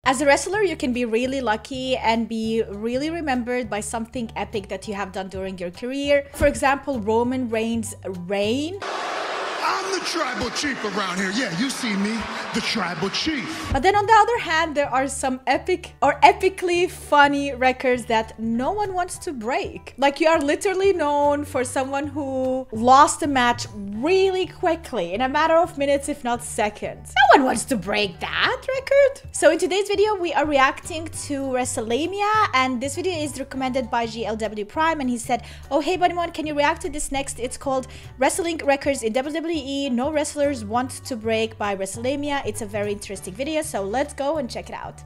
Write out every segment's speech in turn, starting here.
As a wrestler, you can be really lucky and be really remembered by something epic that you have done during your career. For example, Roman Reigns' reign. I'm the tribal chief around here. Yeah, you see me, the tribal chief. But then on the other hand, there are some epic or epically funny records that no one wants to break. Like, you are literally known for someone who lost a match really quickly in a matter of minutes, if not seconds. No one wants to break that record. So in today's video, we are reacting to WrestleMania, and this video is recommended by GLW Prime, and he said, oh hey Bunnymon, can you react to this next? It's called Wrestling Records in WWE No Wrestlers Want to Break by WrestleMania. It's a very interesting video, so let's go and check it out.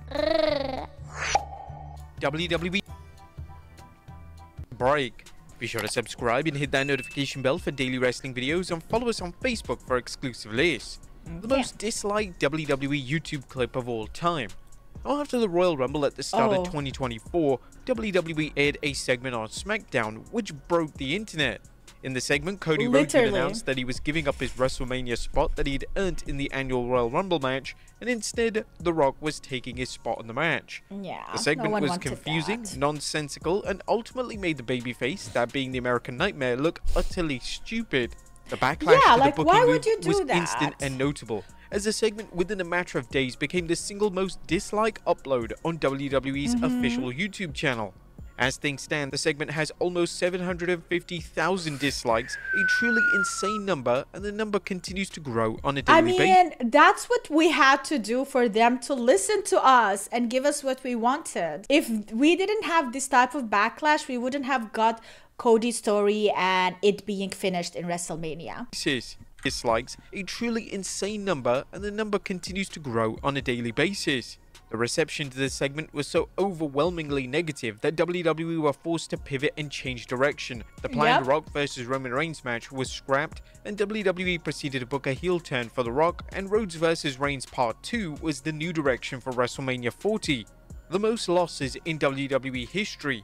WWE break. Be sure to subscribe and hit that notification bell for daily wrestling videos, and follow us on Facebook for exclusive lists. The most disliked WWE YouTube clip of all time. After the Royal Rumble at the start of 2024, WWE aired a segment on SmackDown which broke the internet. In the segment, Cody Rhodes announced that he was giving up his WrestleMania spot that he'd earned in the annual Royal Rumble match, and instead, The Rock was taking his spot in the match. Yeah, the segment was confusing, nonsensical, and ultimately made the babyface, that being the American Nightmare, look utterly stupid. The backlash to the booking move was instant and notable, as the segment within a matter of days became the single most disliked upload on WWE's official YouTube channel. As things stand, the segment has almost 750,000 dislikes, a truly insane number, and the number continues to grow on a daily basis. I mean, that's what we had to do for them to listen to us and give us what we wanted. If we didn't have this type of backlash, we wouldn't have got Cody's story and it being finished in WrestleMania. Dislikes, a truly insane number, and the number continues to grow on a daily basis. The reception to this segment was so overwhelmingly negative that WWE were forced to pivot and change direction. The planned Rock vs Roman Reigns match was scrapped, and WWE proceeded to book a heel turn for The Rock, and Rhodes vs Reigns Part 2 was the new direction for WrestleMania 40. The most losses in WWE history.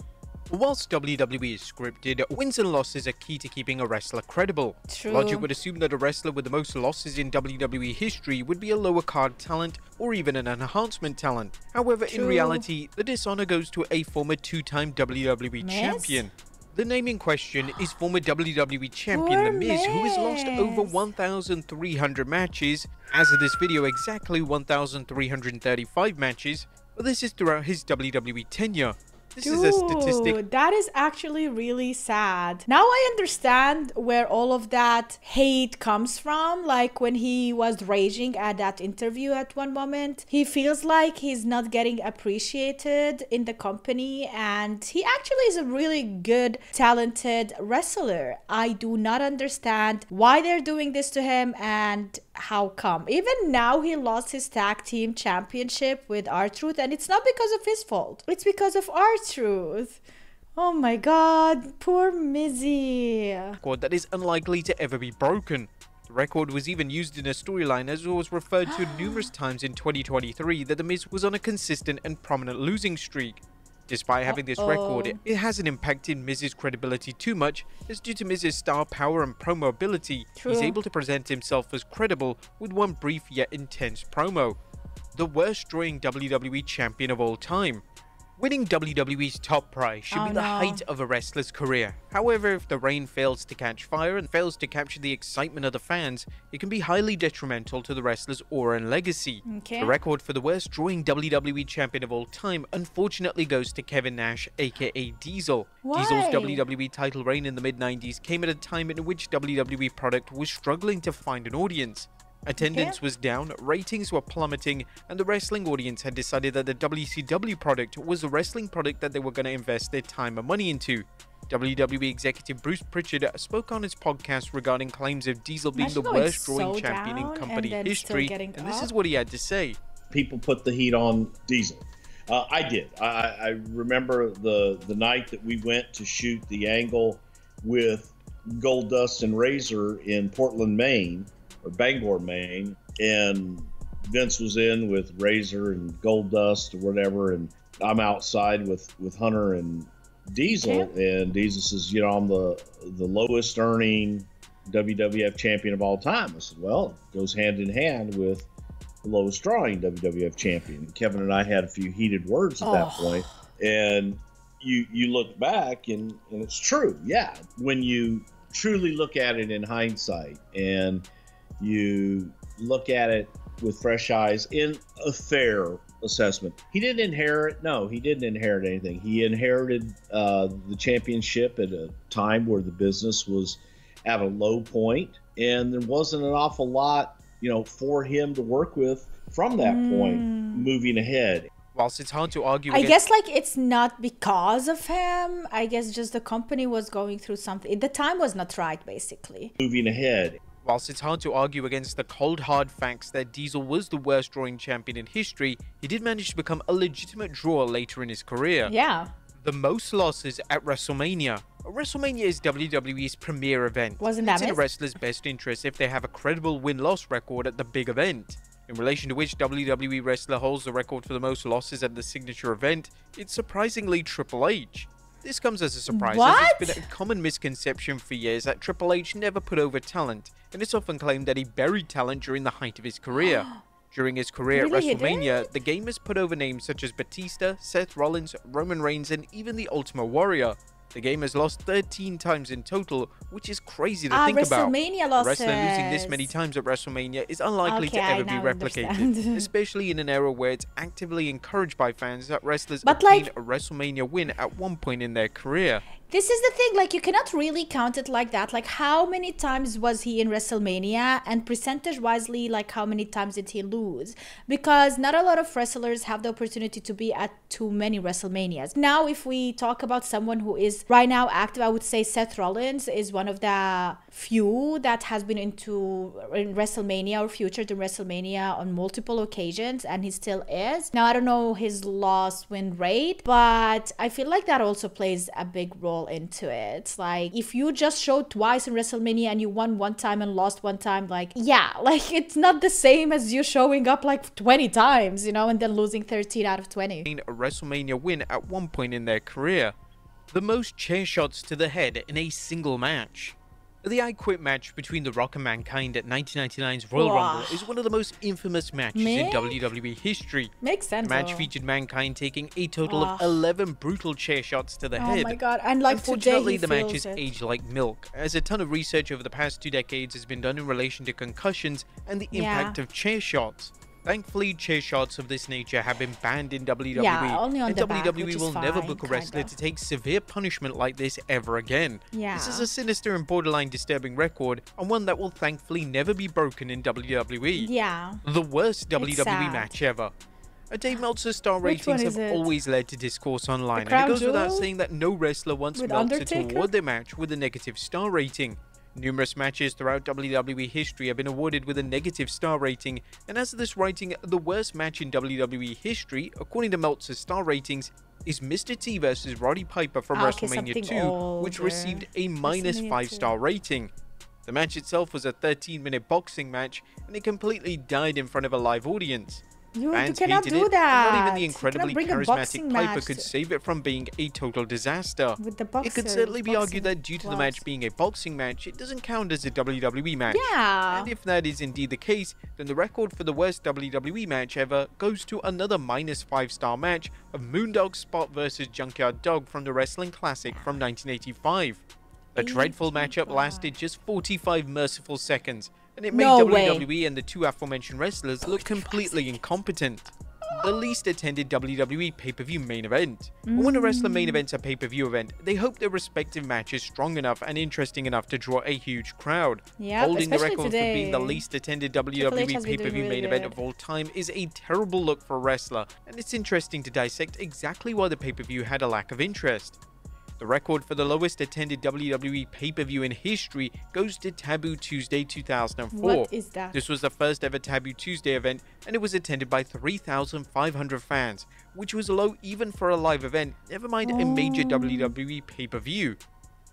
Whilst WWE is scripted, wins and losses are key to keeping a wrestler credible. Logic would assume that a wrestler with the most losses in WWE history would be a lower card talent or even an enhancement talent. However, in reality, the dishonor goes to a former two-time WWE champion. The name in question is former WWE champion The Miz, who has lost over 1,300 matches. As of this video, exactly 1,335 matches, but this is throughout his WWE tenure. This is a statistic. That is actually really sad. Now I understand where all of that hate comes from. Like when he was raging at that interview at one moment, he feels like he's not getting appreciated in the company, and he actually is a really good, talented wrestler. I do not understand why they're doing this to him and how come. Even now he lost his tag team championship with R-Truth, and it's not because of his fault. It's because of R-Truth. Oh my god, poor Mizzy. Record that is unlikely to ever be broken. The record was even used in a storyline, as it was referred to numerous times in 2023 that The Miz was on a consistent and prominent losing streak. Despite having this record, it hasn't impacted Miz's credibility too much, as due to Miz's star power and promo ability, he's able to present himself as credible with one brief yet intense promo. The worst drawing WWE champion of all time. Winning WWE's top prize should be the height of a wrestler's career. However, if the reign fails to catch fire and fails to capture the excitement of the fans, it can be highly detrimental to the wrestler's aura and legacy. The record for the worst drawing WWE champion of all time unfortunately goes to Kevin Nash, aka Diesel. Diesel's WWE title reign in the mid-90s came at a time in which WWE product was struggling to find an audience. Attendance was down, ratings were plummeting, and the wrestling audience had decided that the WCW product was the wrestling product that they were going to invest their time and money into. WWE executive Bruce Pritchard spoke on his podcast regarding claims of Diesel being the worst drawing champion in company history, and this is what he had to say. People put the heat on Diesel. I did. I remember the night that we went to shoot the angle with Goldust and Razor in Portland, Maine, or Bangor, Maine, and Vince was in with Razor and Goldust or whatever, and I'm outside with Hunter and Diesel, and Diesel says, you know, I'm the lowest earning WWF champion of all time. I said, well, it goes hand in hand with the lowest drawing WWF champion. Kevin and I had a few heated words at that point, and you look back and it's true. Yeah, when you truly look at it in hindsight and you look at it with fresh eyes in a fair assessment, he didn't inherit. No, he didn't inherit anything. He inherited the championship at a time where the business was at a low point, and there wasn't an awful lot, for him to work with from that point moving ahead. Whilst it's hard to argue I guess like it's not because of him. I guess just the company was going through something. The time was not right, basically. Moving ahead. Whilst it's hard to argue against the cold hard facts that Diesel was the worst drawing champion in history, he did manage to become a legitimate drawer later in his career. Yeah. The most losses at WrestleMania. WrestleMania is WWE's premier event. Wasn't that it's in a wrestler's best interest if they have a credible win-loss record at the big event. In relation to which WWE wrestler holds the record for the most losses at the signature event, it's surprisingly Triple H. This comes as a surprise, as it's been a common misconception for years that Triple H never put over talent, and it's often claimed that he buried talent during the height of his career. During his career at WrestleMania, the game has put over names such as Batista, Seth Rollins, Roman Reigns, and even the Ultimate Warrior. The game has lost 13 times in total, which is crazy to think about. WrestleMania A losses. wrestler losing this many times at WrestleMania is unlikely to ever be replicated, especially in an era where it's actively encouraged by fans that wrestlers obtain a WrestleMania win at one point in their career. This is the thing, like, you cannot really count it like that. Like, how many times was he in WrestleMania? And percentage-wisely, like, how many times did he lose? Because not a lot of wrestlers have the opportunity to be at too many WrestleManias. Now, if we talk about someone who is right now active, I would say Seth Rollins is one of the few that has been in WrestleMania or featured in WrestleMania on multiple occasions, and he still is. Now, I don't know his loss-win rate, but I feel like that also plays a big role into it. Like, if you just showed twice in WrestleMania and you won one time and lost one time, like, yeah, like, it's not the same as you showing up like 20 times, and then losing 13 out of 20. A WrestleMania win at one point in their career. The most chair shots to the head in a single match. The I Quit match between The Rock and Mankind at 1999's Royal Rumble is one of the most infamous matches in WWE history. Makes sense. The match featured Mankind taking a total of 11 brutal chair shots to the head. Oh my god, and like unfortunately, the today match is aged like milk, as a ton of research over the past 2 decades has been done in relation to concussions and the impact of chair shots. Thankfully, chair shots of this nature have been banned in WWE, only on the back, WWE will never book a wrestler to take severe punishment like this ever again. This is a sinister and borderline disturbing record, and one that will thankfully never be broken in WWE. The worst WWE match ever. Dave Meltzer's star ratings have always led to discourse online, and it goes without saying that no wrestler wants Meltzer to award their match with a negative star rating. Numerous matches throughout WWE history have been awarded with a negative star rating, and as of this writing, the worst match in WWE history, according to Meltzer's star ratings, is Mr. T vs. Roddy Piper from WrestleMania 2, which received a minus 5-star rating. The match itself was a 13-minute boxing match, and it completely died in front of a live audience. You Fans cannot hated do it, that. not even the incredibly charismatic Piper could save it from being a total disaster. It could certainly be argued that due to the match being a boxing match, it doesn't count as a WWE match. And if that is indeed the case, then the record for the worst WWE match ever goes to another minus 5-star match of Moondog Spot vs. Junkyard Dog from the Wrestling Classic from 1985. The dreadful matchup lasted just 45 merciful seconds, and it made WWE and the two aforementioned wrestlers look completely incompetent. The least attended WWE pay-per-view main event. But when a wrestler main events a pay-per-view event, they hope their respective match is strong enough and interesting enough to draw a huge crowd. Holding the record for being the least attended WWE pay-per-view main event of all time is a terrible look for a wrestler, and it's interesting to dissect exactly why the pay-per-view had a lack of interest. The record for the lowest attended WWE pay-per-view in history goes to Taboo Tuesday 2004. What is that? This was the first ever Taboo Tuesday event, and it was attended by 3,500 fans, which was low even for a live event, never mind a major WWE pay-per-view.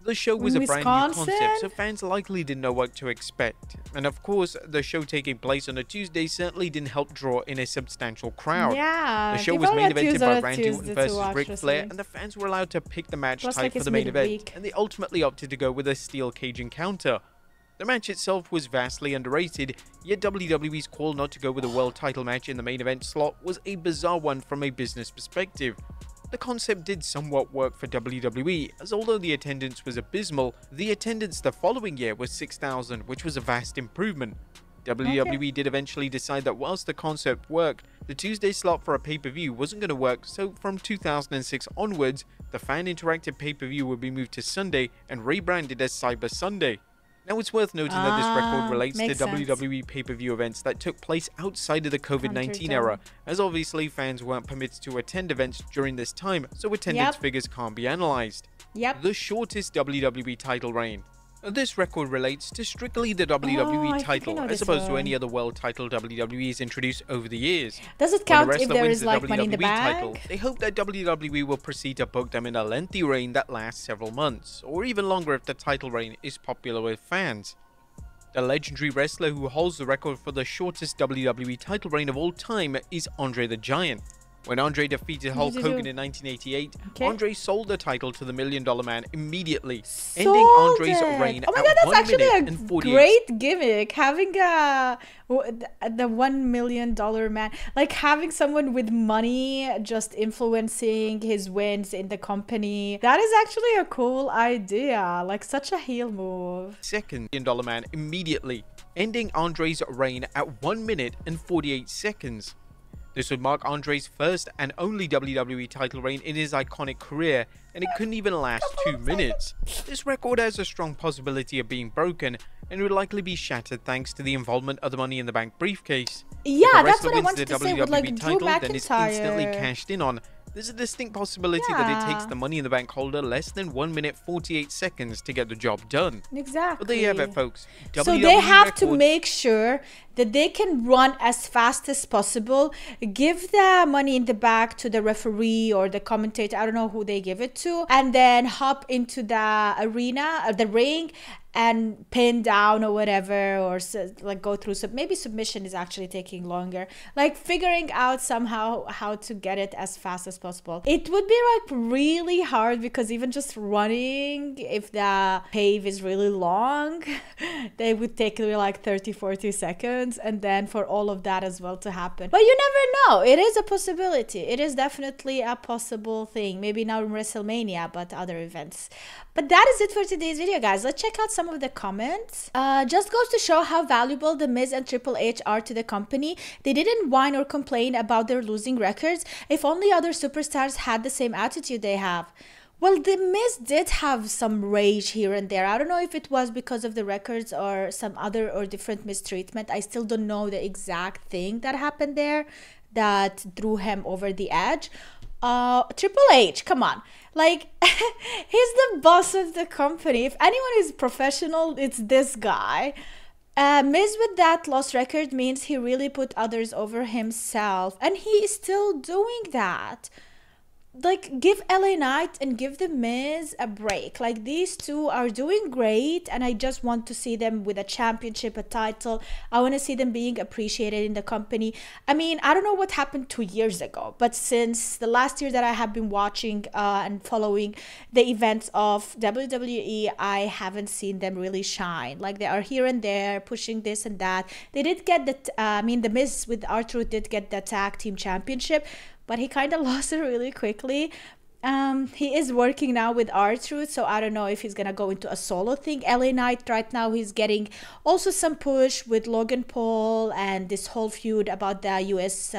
The show was a brand new concept, so fans likely didn't know what to expect. And of course, the show taking place on a Tuesday certainly didn't help draw in a substantial crowd. The show was main evented by Randy Orton versus Ric Flair, and the fans were allowed to pick the match type for the main event, and they ultimately opted to go with a steel cage encounter. The match itself was vastly underrated, yet WWE's call not to go with a world title match in the main event slot was a bizarre one from a business perspective. The concept did somewhat work for WWE, as although the attendance was abysmal, the attendance the following year was 6,000, which was a vast improvement. WWE did eventually decide that whilst the concept worked, the Tuesday slot for a pay-per-view wasn't going to work, so from 2006 onwards, the fan interactive pay-per-view would be moved to Sunday and rebranded as Cyber Sunday. Now it's worth noting that this record relates to WWE pay-per-view events that took place outside of the COVID-19 era, as obviously fans weren't permitted to attend events during this time, so attendance figures can't be analysed. The shortest WWE title reign. This record relates to strictly the WWE title, as opposed to any other world title WWE has introduced over the years. Does it count if there is like Money in the Bank? They hope that WWE will proceed to book them in a lengthy reign that lasts several months, or even longer if the title reign is popular with fans. The legendary wrestler who holds the record for the shortest WWE title reign of all time is Andre the Giant. When Andre defeated Hulk Hogan in 1988, Andre sold the title to the $1 Million Man immediately, ending Andre's reign at 1 minute and 48 great gimmick, having the $1 Million Man, like having someone with money just influencing his wins in the company. That is actually a cool idea, like such a heel move. Second $1 Million Man immediately, ending Andre's reign at 1 minute and 48 seconds. This would mark Andre's first and only WWE title reign in his iconic career, and it couldn't even last 2 minutes. This record has a strong possibility of being broken, and would likely be shattered thanks to the involvement of the Money in the Bank briefcase. Yeah, that's what I wanted to say with like Drew McIntyre. Then it's instantly cashed in on. There's a distinct possibility that it takes the Money in the Bank holder less than 1 minute 48 seconds to get the job done. Exactly. But there you have it, folks. So they have to make sure that they can run as fast as possible, give the Money in the Bank to the referee or the commentator, I don't know who they give it to, and then hop into the arena or the ring and pin down or whatever, or like go through maybe submission is actually taking longer, like figuring out somehow how to get it as fast as possible. It would be like really hard because even just running, if the pave is really long, they would take like 30-40 seconds, and then for all of that as well to happen. But you never know, it is a possibility. It is definitely a possible thing, maybe not in WrestleMania but other events. But that is it for today's video, guys. Let's check out some of the comments. Just goes to show how valuable The Miz and Triple H are to the company. They didn't whine or complain about their losing records. If only other superstars had the same attitude they have. Well, The Miz did have some rage here and there. I don't know if it was because of the records or some other or different mistreatment. I still don't know the exact thing that happened there that drew him over the edge. Triple H, come on. Like, he's the boss of the company. If anyone is professional, it's this guy. Miz with that lost record means he really put others over himself. And he is still doing that. Like, give LA Knight and give The Miz a break. Like, these two are doing great, and I just want to see them with a championship, a title. I want to see them being appreciated in the company. I mean, I don't know what happened 2 years ago, but since the last year that I have been watching and following the events of WWE, I haven't seen them really shine. Like, they are here and there pushing this and that. They did get The Miz with R-Truth did get the tag team championship, but he kind of lost it really quickly. He is working now with R-Truth, so I don't know if he's gonna go into a solo thing. LA Knight right now, he's getting also some push with Logan Paul and this whole feud about the US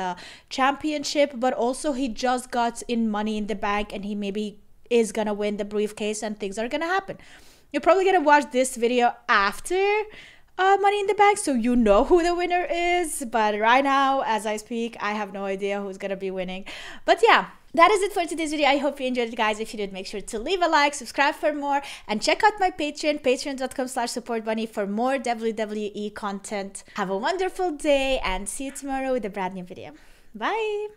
championship, but also he just got in Money in the Bank, and he maybe is gonna win the briefcase, and things are gonna happen. You're probably gonna watch this video after Money in the Bank, so you know who the winner is, but right now as I speak, I have no idea who's gonna be winning. But yeah, that is it for today's video. I hope you enjoyed it, guys. If you did, make sure to leave a like, subscribe for more, and check out my Patreon, patreon.com/supportbunny for more WWE content. Have a wonderful day, and see you tomorrow with a brand new video. Bye.